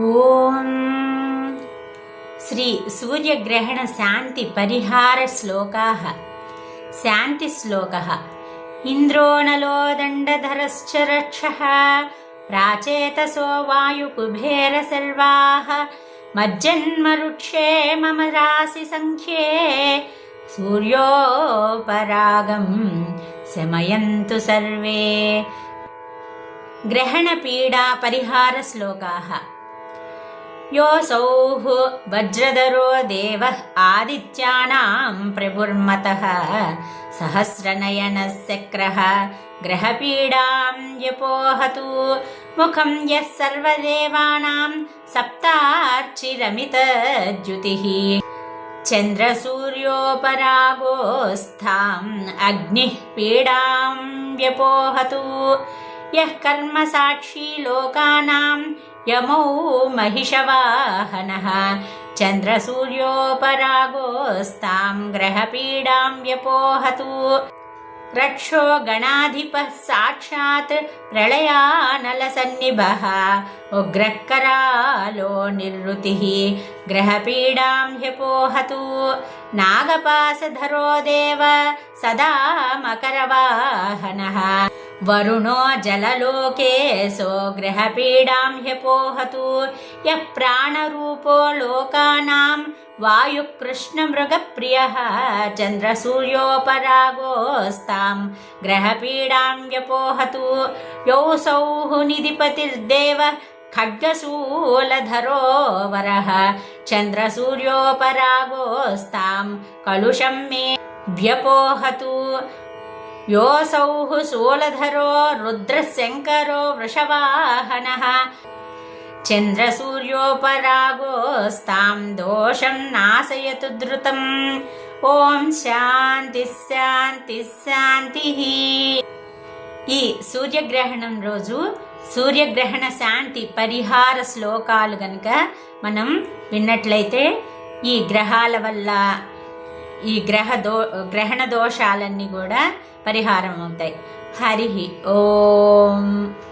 ఓం శ్రీ సూర్యగ్రహణ శాంతి పరిహార శ్లోకాః. శాంతి శ్లోకః. ఇంద్రో నలో దండధరశ్చ రక్షః ప్రాచేతసో వాయుకుబేర సర్వాః మజ్జన్మరుక్షే మమ రాశి సంఖ్యే సూర్యోపరాగం శమయంతు సర్వే. గ్రహణ పీడా పరిహార శ్లోకాః. योऽसौः वज्रधरो देवः आदित्यानां प्रभुर्मतः सहस्रनयनश्चक्रः ग्रहपीडां व्यपोहतु मुखं यः सर्वदेवानां सप्तार्चिरमितद्युतिः चन्द्रसूर्योपरागोस्थाम् अग्निः पीडां व्यपोहतु यः कर्मसाक्षी लोकानां यमौ महिषवाहनः चन्द्रसूर्योपरागोस्तां ग्रहपीडां व्यपोहतु रक्षो गणाधिपः साक्षात् प्रलयानलसन्निभः उग्रः करालो निर्वृतिः ग्रहपीडां व्यपोहतु नागपासधरो देव सदा मकरवाहनः वरुणो जललोकेशो ग्रहपीडां ह्यपोहतु यः प्राणरूपो लोकानां वायुः कृष्णमृगप्रियः चन्द्रसूर्योपरागोस्तां ग्रहपीडां व्यपोहतु योऽसौः निधिपतिर्देवः खड्गशूलधरो वरः चन्द्रसूर्योपरागोस्तां कलुषं मे व्यपोहतु योऽसौः शूलधरो रुद्रशङ्करो वृषवाहनः चन्द्रसूर्योपरागोस्तां दोषं नाशयतु द्रुतम्. ఓం శాంతి శాంతి శాంతి. ఈ సూర్యగ్రహణం రోజు సూర్యగ్రహణ శాంతి పరిహార శ్లోకాలు గనుక మనం విన్నట్లయితే ఈ గ్రహాల వల్ల ఈ గ్రహణ దోషాలన్నీ కూడా పరిహారం అవుతాయి. హరి ఓం.